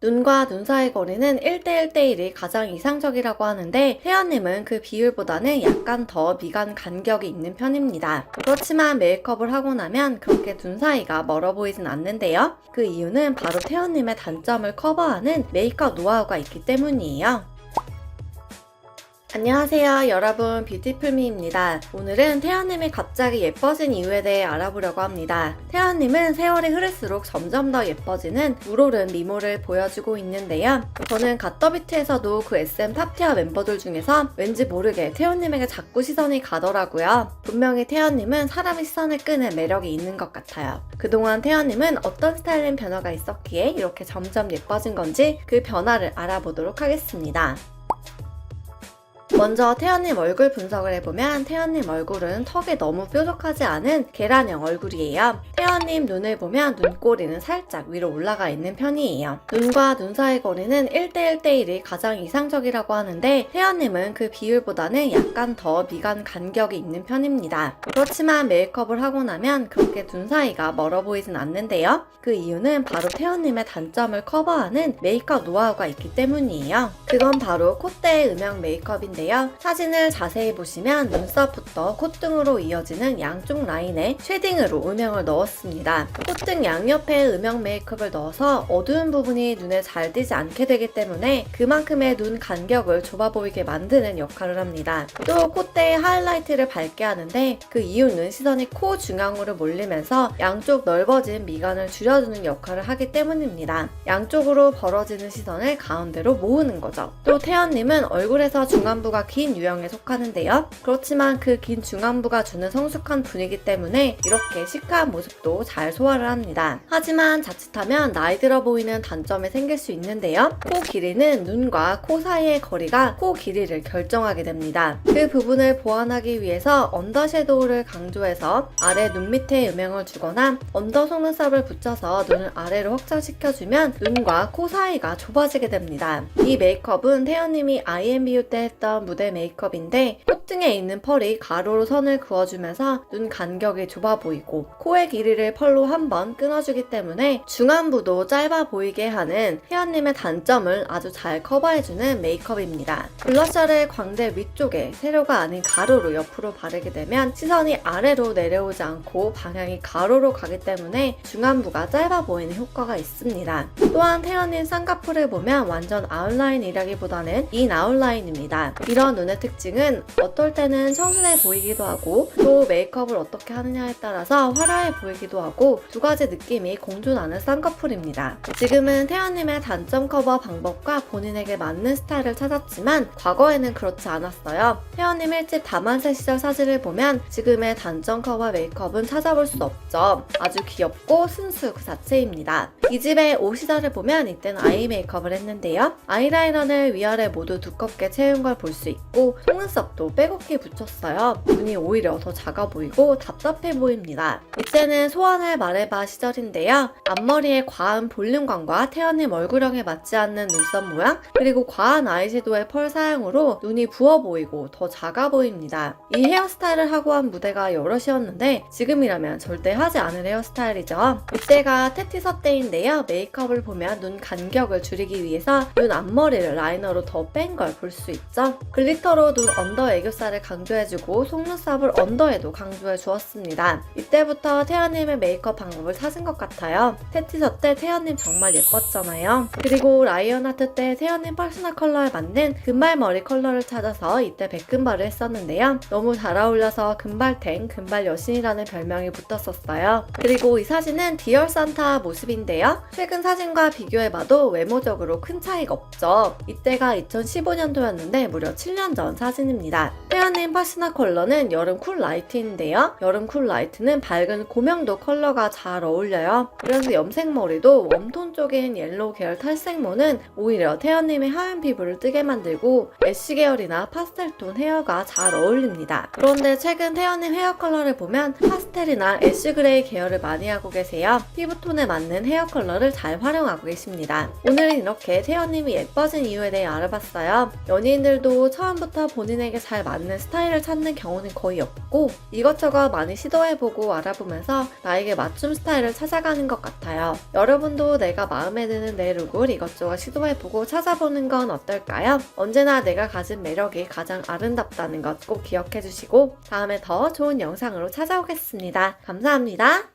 눈과 눈 사이 거리는 1대1대1이 가장 이상적이라고 하는데 태연님은 그 비율보다는 약간 더 미간 간격이 있는 편입니다. 그렇지만 메이크업을 하고 나면 그렇게 눈 사이가 멀어 보이진 않는데요. 그 이유는 바로 태연님의 단점을 커버하는 메이크업 노하우가 있기 때문이에요. 안녕하세요 여러분, 뷰티풀미입니다. 오늘은 태연님이 갑자기 예뻐진 이유에 대해 알아보려고 합니다. 태연님은 세월이 흐를수록 점점 더 예뻐지는 물오른 미모를 보여주고 있는데요. 저는 갓더뷰티에서도 그 SM 탑티어 멤버들 중에서 왠지 모르게 태연님에게 자꾸 시선이 가더라고요. 분명히 태연님은 사람의 시선을 끄는 매력이 있는 것 같아요. 그동안 태연님은 어떤 스타일링 변화가 있었기에 이렇게 점점 예뻐진 건지 그 변화를 알아보도록 하겠습니다. 먼저 태연님 얼굴 분석을 해보면 태연님 얼굴은 턱이 너무 뾰족하지 않은 계란형 얼굴이에요. 태연님 눈을 보면 눈꼬리는 살짝 위로 올라가 있는 편이에요. 눈과 눈 사이 거리는 1대1대1이 가장 이상적이라고 하는데 태연님은 그 비율보다는 약간 더 미간 간격이 있는 편입니다. 그렇지만 메이크업을 하고 나면 그렇게 눈 사이가 멀어 보이진 않는데요. 그 이유는 바로 태연님의 단점을 커버하는 메이크업 노하우가 있기 때문이에요. 그건 바로 콧대의 음영 메이크업인데요. 사진을 자세히 보시면 눈썹부터 콧등으로 이어지는 양쪽 라인에 쉐딩으로 음영을 넣었습니다. 콧등 양옆에 음영 메이크업을 넣어서 어두운 부분이 눈에 잘 띄지 않게 되기 때문에 그만큼의 눈 간격을 좁아 보이게 만드는 역할을 합니다. 또 콧대에 하이라이트를 밝게 하는데 그 이유는 시선이 코 중앙으로 몰리면서 양쪽 넓어진 미간을 줄여주는 역할을 하기 때문입니다. 양쪽으로 벌어지는 시선을 가운데로 모으는 거죠. 또 태연님은 얼굴에서 중안부가 긴 유형에 속하는데요. 그렇지만 그 긴 중안부가 주는 성숙한 분위기 때문에 이렇게 시크한 모습도 잘 소화를 합니다. 하지만 자칫하면 나이 들어 보이는 단점이 생길 수 있는데요. 코 길이는 눈과 코 사이의 거리가 코 길이를 결정하게 됩니다. 그 부분을 보완하기 위해서 언더 섀도우를 강조해서 아래 눈 밑에 음영을 주거나 언더 속눈썹을 붙여서 눈을 아래로 확장시켜주면 눈과 코 사이가 좁아지게 됩니다. 이 메이크업은 태연님이 IMBU 때 했던 무대 메이크업인데 콧등에 있는 펄이 가로로 선을 그어주면서 눈 간격이 좁아 보이고 코의 길이를 펄로 한번 끊어주기 때문에 중안부도 짧아 보이게 하는 태연님의 단점을 아주 잘 커버해주는 메이크업입니다. 블러셔를 광대 위쪽에 세로가 아닌 가로로 옆으로 바르게 되면 시선이 아래로 내려오지 않고 방향이 가로로 가기 때문에 중안부가 짧아 보이는 효과가 있습니다. 또한 태연님 쌍꺼풀을 보면 완전 아웃라인이라기보다는 인 아웃라인입니다. 이런 눈의 특징은 어떨 때는 청순해 보이기도 하고 또 메이크업을 어떻게 하느냐에 따라서 화려해 보이기도 하고 두 가지 느낌이 공존하는 쌍꺼풀입니다. 지금은 태연님의 단점 커버 방법과 본인에게 맞는 스타일을 찾았지만 과거에는 그렇지 않았어요. 태연님 1집 다만세 시절 사진을 보면 지금의 단점 커버 메이크업은 찾아볼 수 없죠. 아주 귀엽고 순수 그 자체입니다. 이 집의 5시절을 보면 이때는 아이 메이크업을 했는데요. 아이라이너를 위아래 모두 두껍게 채운 걸 볼 수 있고 속눈썹도 빼곡히 붙였어요. 눈이 오히려 더 작아 보이고 답답해 보입니다. 이때는 소원을 말해봐 시절인데요. 앞머리의 과한 볼륨감과 태연님 얼굴형에 맞지 않는 눈썹 모양 그리고 과한 아이섀도우의 펄 사용으로 눈이 부어 보이고 더 작아 보입니다. 이 헤어스타일을 하고 한 무대가 여럿이었는데 지금이라면 절대 하지 않을 헤어스타일이죠. 이때가 테티서 때인데요. 메이크업을 보면 눈 간격을 줄이기 위해서 눈 앞머리를 라이너로 더 뺀 걸 볼 수 있죠. 글리터로 눈 언더 애교살을 강조해주고 속눈썹을 언더에도 강조해 주었습니다. 이때부터 태연님의 메이크업 방법을 찾은 것 같아요. 테티서 때 태연님 정말 예뻤잖아요. 그리고 라이언 하트 때 태연님 퍼스널 컬러에 맞는 금발머리 컬러를 찾아서 이때 백금발을 했었는데요. 너무 잘 어울려서 금발탱, 금발 여신이라는 별명이 붙었었어요. 그리고 이 사진은 디얼 산타 모습인데요. 최근 사진과 비교해봐도 외모적으로 큰 차이가 없죠. 이때가 2015년도였는데 무려 7년 전 사진입니다. 태연님 퍼스널 컬러는 여름 쿨 라이트인데요. 여름 쿨 라이트는 밝은 고명도 컬러가 잘 어울려요. 그래서 염색머리도 웜톤 쪽인 옐로우 계열 탈색모는 오히려 태연님의 하얀 피부를 뜨게 만들고 애쉬 계열이나 파스텔톤 헤어가 잘 어울립니다. 그런데 최근 태연님 헤어 컬러를 보면 파스텔이나 애쉬 그레이 계열을 많이 하고 계세요. 피부톤에 맞는 헤어 컬러를 잘 활용하고 계십니다. 오늘은 이렇게 태연님이 예뻐진 이유에 대해 알아봤어요. 연예인들도 그래도 처음부터 본인에게 잘 맞는 스타일을 찾는 경우는 거의 없고 이것저것 많이 시도해보고 알아보면서 나에게 맞춤 스타일을 찾아가는 것 같아요. 여러분도 내가 마음에 드는 내 룩을 이것저것 시도해보고 찾아보는 건 어떨까요? 언제나 내가 가진 매력이 가장 아름답다는 것 꼭 기억해주시고 다음에 더 좋은 영상으로 찾아오겠습니다. 감사합니다.